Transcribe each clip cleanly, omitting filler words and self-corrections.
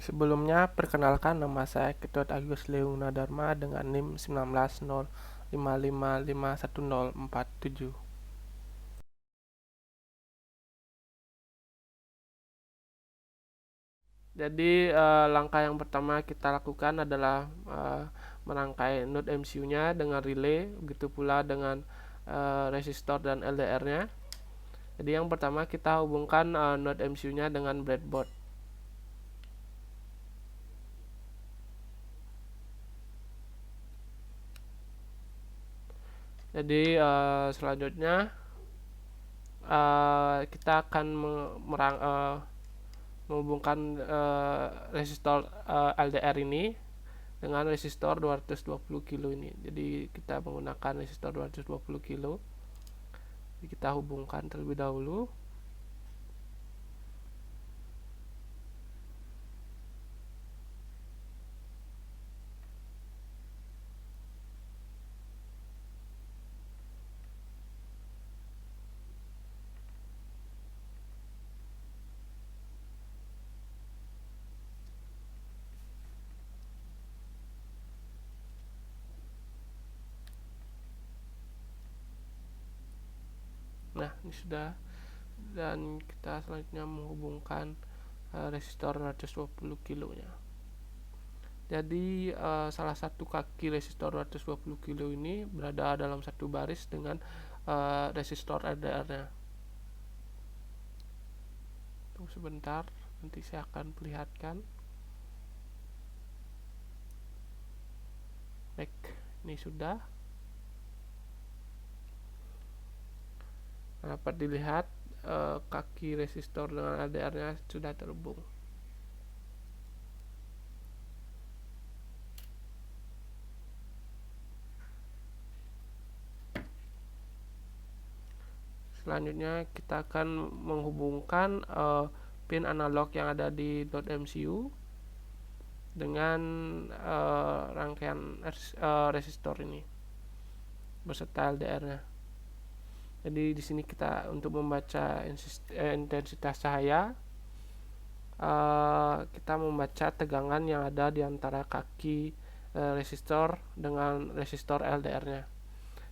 Sebelumnya, perkenalkan nama saya Ketut Agus Leunadharma dengan NIM 19.055551047. Jadi langkah yang pertama kita lakukan adalah merangkai node MCU-nya dengan relay, begitu pula dengan resistor dan LDR-nya. Jadi yang pertama kita hubungkan node MCU-nya dengan breadboard. Jadi selanjutnya kita akan menghubungkan resistor LDR ini dengan resistor 220 kilo ini. Jadi kita menggunakan resistor 220 kilo. Jadi kita hubungkan terlebih dahulu. Nah, ini sudah, dan kita selanjutnya menghubungkan resistor 220 kilonya. Jadi salah satu kaki resistor 220 kilo ini berada dalam satu baris dengan resistor LDR-nya. Tunggu sebentar, nanti saya akan perlihatkan. Baik, ini sudah. Dapat dilihat kaki resistor dengan LDR-nya sudah terhubung. Selanjutnya kita akan menghubungkan pin analog yang ada di node MCU dengan rangkaian resistor ini beserta LDR-nya. Jadi di sini kita untuk membaca intensitas cahaya, kita membaca tegangan yang ada di antara kaki resistor dengan resistor LDR-nya.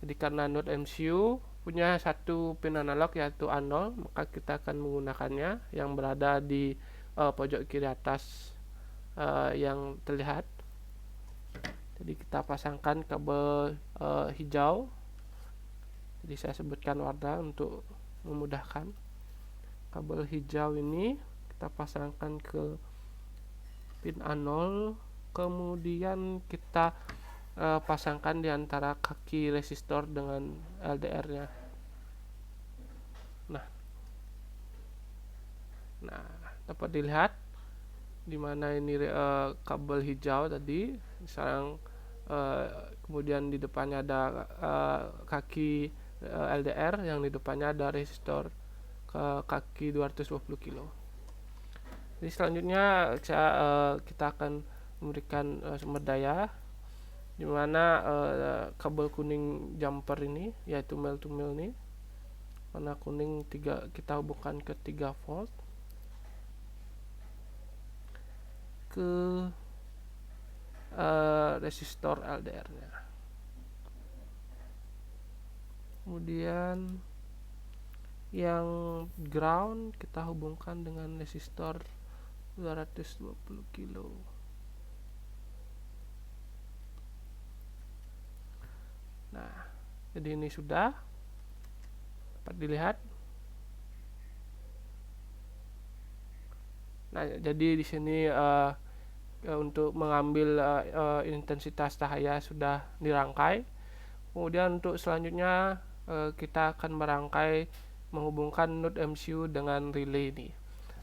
Jadi karena node MCU punya satu pin analog yaitu A0, maka kita akan menggunakannya yang berada di pojok kiri atas yang terlihat. Jadi kita pasangkan kabel hijau. Jadi saya sebutkan warna untuk memudahkan. Kabel hijau ini kita pasangkan ke pin A0, kemudian kita pasangkan di antara kaki resistor dengan LDR-nya. Nah, dapat dilihat di mana ini kabel hijau tadi, sekarang kemudian di depannya ada kaki LDR, yang di depannya ada resistor ke kaki 220 kilo. Jadi selanjutnya kita akan memberikan sumber daya, di mana kabel kuning jumper ini yaitu male to male ini, warna kuning kita hubungkan ke 3 volt ke resistor LDR-nya. Kemudian yang ground kita hubungkan dengan resistor 220 kilo. Nah, jadi ini sudah dapat dilihat. Nah, jadi di sini untuk mengambil intensitas cahaya sudah dirangkai. Kemudian untuk selanjutnya kita akan merangkai menghubungkan node MCU dengan relay ini.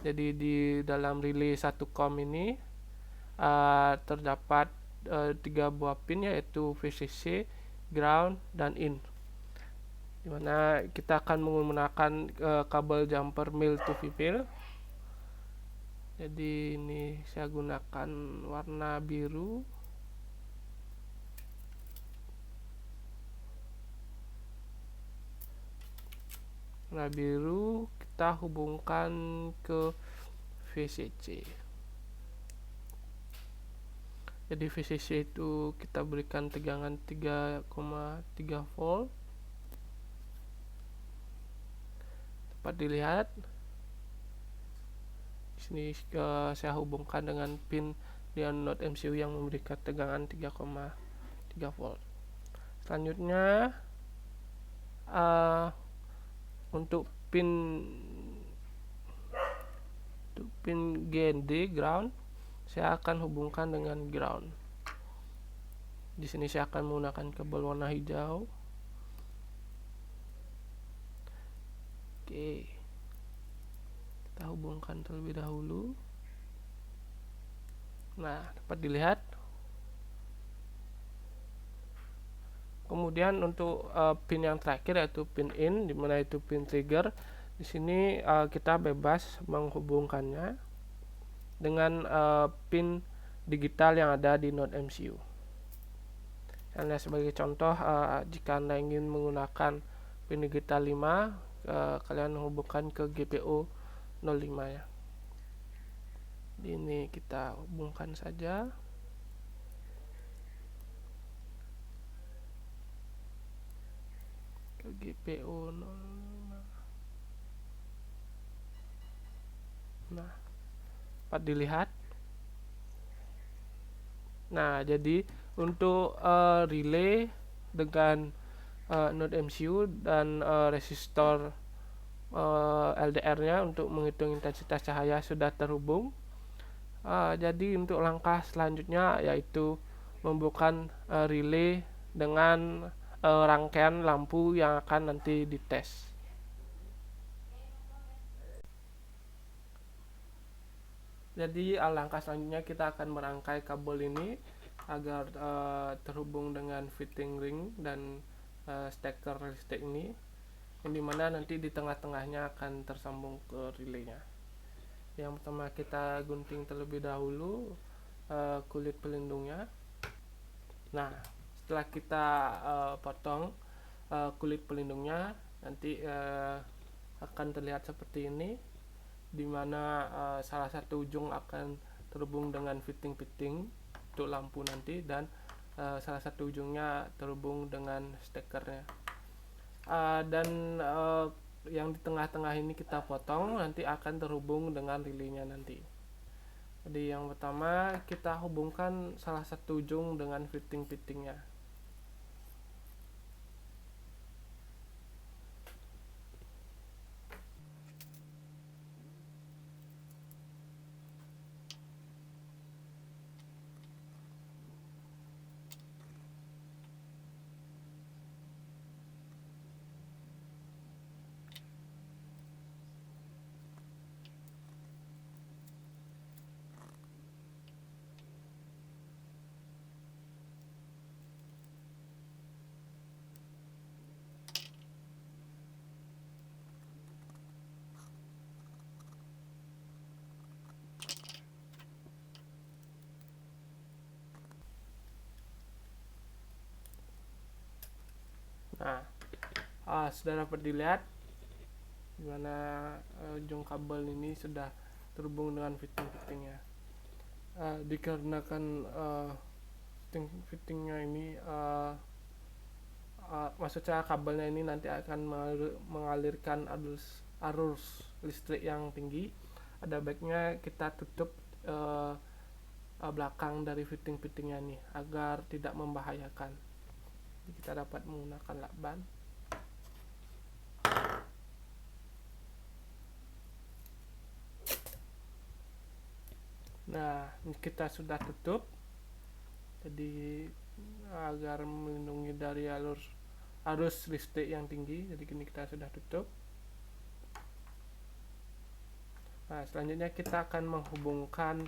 Jadi di dalam relay 1 COM ini terdapat 3 buah pin, yaitu VCC, ground, dan in, dimana kita akan menggunakan kabel jumper male to female. Jadi ini saya gunakan warna biru. Warna biru kita hubungkan ke VCC. Jadi VCC itu kita berikan tegangan 3,3 volt. Dapat dilihat di sini saya hubungkan dengan pin di node MCU yang memberikan tegangan 3,3 volt. Selanjutnya untuk pin GND ground, saya akan hubungkan dengan ground. Di sini saya akan menggunakan kabel warna hijau. Oke, kita hubungkan terlebih dahulu. Nah, dapat dilihat. Kemudian untuk pin yang terakhir yaitu pin in, dimana itu pin trigger. Di sini kita bebas menghubungkannya dengan pin digital yang ada di node MCU. Karena sebagai contoh, jika Anda ingin menggunakan pin digital 5, kalian hubungkan ke GPO 05 ya. Ini kita hubungkan saja. Ke GPO 05. Nah, dapat dilihat. Nah, jadi untuk relay dengan node MCU dan resistor LDR-nya untuk menghitung intensitas cahaya sudah terhubung. Jadi untuk langkah selanjutnya yaitu membuka relay dengan rangkaian lampu yang akan nanti dites. Jadi langkah selanjutnya kita akan merangkai kabel ini agar terhubung dengan fitting ring dan steker listrik ini, yang dimana nanti di tengah-tengahnya akan tersambung ke relaynya. Yang pertama kita gunting terlebih dahulu kulit pelindungnya. Nah, setelah kita potong kulit pelindungnya, nanti akan terlihat seperti ini, dimana salah satu ujung akan terhubung dengan fitting untuk lampu nanti, dan salah satu ujungnya terhubung dengan stekernya. Dan yang di tengah-tengah ini kita potong, nanti akan terhubung dengan relaynya nanti. Jadi yang pertama kita hubungkan salah satu ujung dengan fittingnya. Nah, sudah dapat dilihat dimana ujung kabel ini sudah terhubung dengan fittingnya. Dikarenakan fittingnya ini maksudnya kabelnya ini nanti akan mengalirkan arus listrik yang tinggi, ada baiknya kita tutup belakang dari fittingnya ini agar tidak membahayakan. Kita dapat menggunakan lakban. Nah, kita sudah tutup, jadi agar melindungi dari arus listrik yang tinggi. Jadi kini kita sudah tutup. Nah, selanjutnya kita akan menghubungkan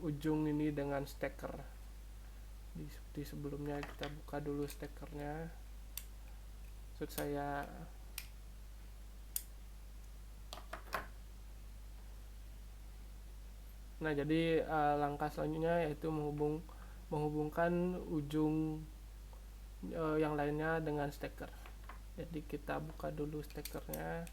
ujung ini dengan steker. Seperti sebelumnya, kita buka dulu stekernya. Maksud saya nah, jadi langkah selanjutnya yaitu menghubungkan ujung yang lainnya dengan steker. Jadi kita buka dulu stekernya.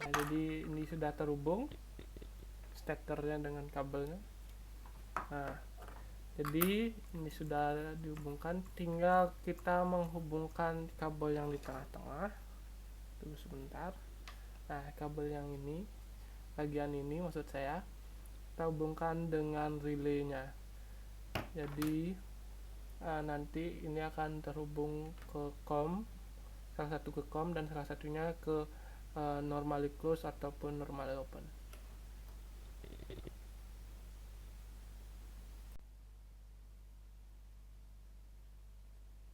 Nah, jadi ini sudah terhubung statornya dengan kabelnya. Nah, jadi ini sudah dihubungkan, tinggal kita menghubungkan kabel yang di tengah-tengah. Tunggu sebentar. Nah, kabel yang ini, bagian ini maksud saya, kita hubungkan dengan relaynya. Jadi nanti ini akan terhubung ke COM, salah satu ke COM dan salah satunya ke normally close ataupun normally open.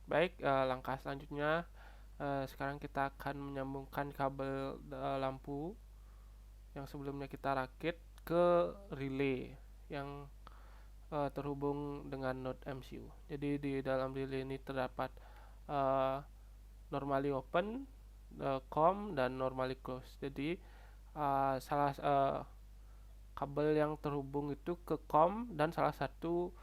Baik, langkah selanjutnya sekarang kita akan menyambungkan kabel lampu yang sebelumnya kita rakit ke relay yang terhubung dengan node MCU. Jadi di dalam relay ini terdapat uh, normally open, COM dan normally close. Jadi kabel yang terhubung itu ke COM dan salah satu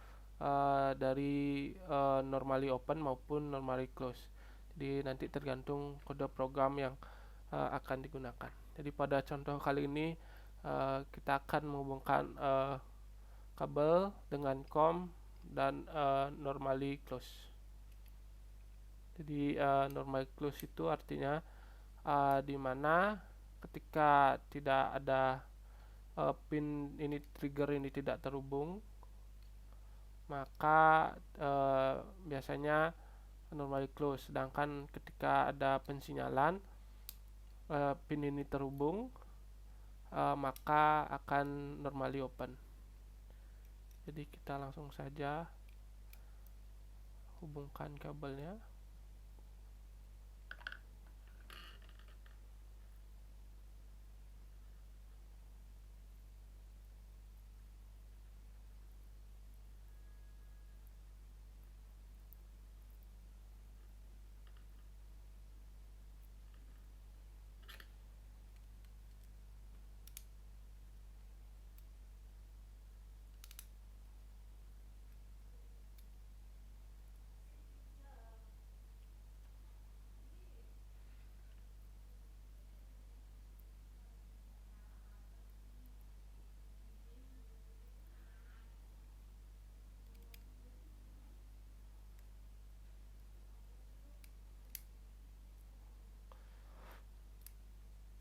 dari normally open maupun normally close. Jadi nanti tergantung kode program yang akan digunakan. Jadi pada contoh kali ini kita akan menghubungkan kabel dengan COM dan normally close. Jadi normally close itu artinya di mana ketika tidak ada pin ini, trigger ini tidak terhubung, maka biasanya normally close. Sedangkan ketika ada pensinyalan pin ini terhubung, maka akan normally open. Jadi kita langsung saja hubungkan kabelnya.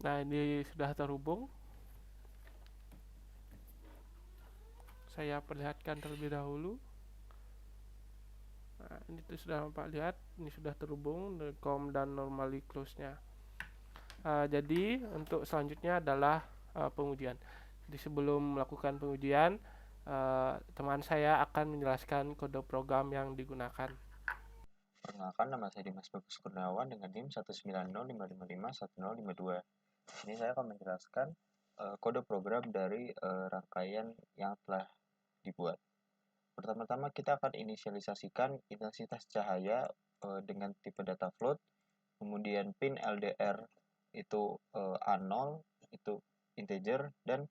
Nah, ini sudah terhubung. Saya perlihatkan terlebih dahulu. Nah, ini tuh sudah Bapak lihat, ini sudah terhubung dengan COM dan normally close-nya. Jadi untuk selanjutnya adalah pengujian. Jadi sebelum melakukan pengujian, teman saya akan menjelaskan kode program yang digunakan. Perkenalkan, nama saya Dimas Bagus Kurniawan dengan NIM 19055510052. Ini saya akan menjelaskan kode program dari rangkaian yang telah dibuat. Pertama-tama kita akan inisialisasikan intensitas cahaya dengan tipe data float, kemudian pin LDR itu A0 itu integer, dan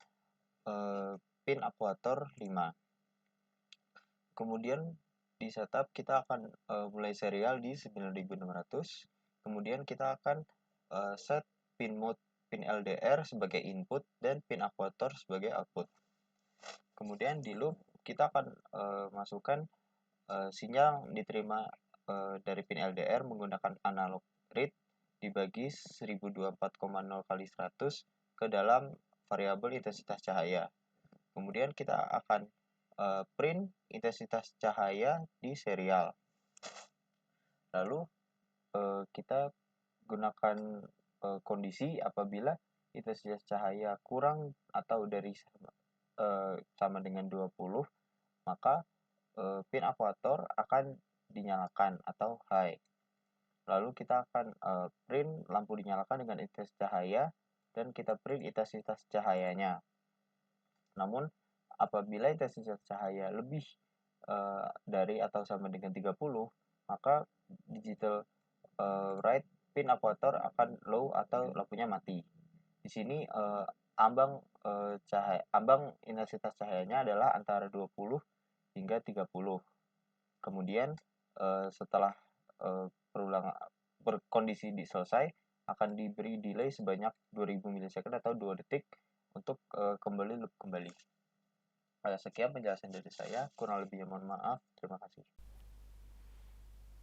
pin akuator 5. Kemudian di setup kita akan mulai serial di 9600. Kemudian kita akan set pin mode pin LDR sebagai input dan pin akuator sebagai output. Kemudian di loop kita akan masukkan sinyal diterima dari pin LDR menggunakan analog read dibagi 1024,0 kali 100 ke dalam variabel intensitas cahaya. Kemudian kita akan print intensitas cahaya di serial. Lalu kita gunakan kondisi apabila intensitas cahaya kurang atau dari sama dengan 20, maka pin akuator akan dinyalakan atau high. Lalu kita akan print lampu dinyalakan dengan intensitas cahaya dan kita print intensitas cahayanya. Namun apabila intensitas cahaya lebih dari atau sama dengan 30, maka digital right pin akuator akan low atau lampunya mati. Di sini ambang intensitas cahayanya adalah antara 20 hingga 30. Kemudian setelah kondisi selesai, akan diberi delay sebanyak 2000 milisecond atau 2 detik untuk kembali loop kembali. Sekian penjelasan dari saya, kurang lebihnya mohon maaf. Terima kasih.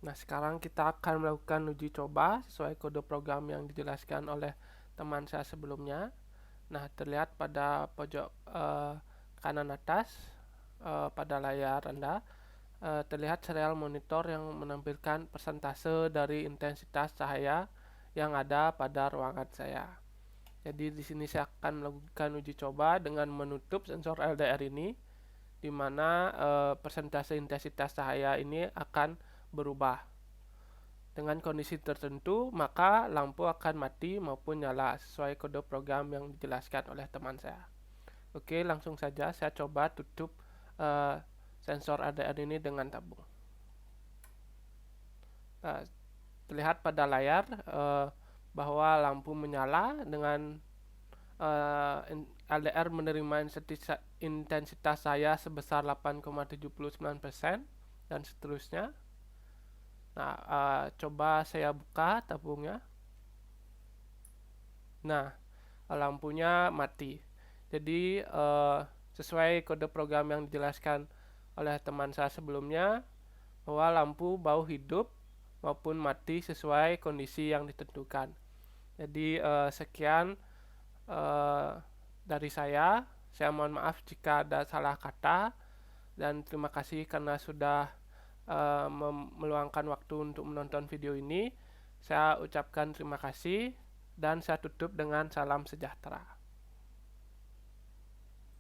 Nah, sekarang kita akan melakukan uji coba sesuai kode program yang dijelaskan oleh teman saya sebelumnya. Nah, terlihat pada pojok kanan atas pada layar Anda terlihat serial monitor yang menampilkan persentase dari intensitas cahaya yang ada pada ruangan saya. Jadi di sini saya akan melakukan uji coba dengan menutup sensor LDR ini, di mana persentase intensitas cahaya ini akan berubah. Dengan kondisi tertentu, maka lampu akan mati maupun nyala sesuai kode program yang dijelaskan oleh teman saya. Oke, langsung saja saya coba tutup sensor LDR ini dengan tabung. Terlihat pada layar bahwa lampu menyala dengan LDR menerima intensitas saya sebesar 8,79% dan seterusnya. Nah, coba saya buka tabungnya. Nah, lampunya mati. Jadi sesuai kode program yang dijelaskan oleh teman saya sebelumnya, bahwa lampu bau hidup maupun mati sesuai kondisi yang ditentukan. Jadi sekian dari saya. Saya mohon maaf jika ada salah kata, dan terima kasih karena sudah meluangkan waktu untuk menonton video ini. Saya ucapkan terima kasih dan saya tutup dengan salam sejahtera.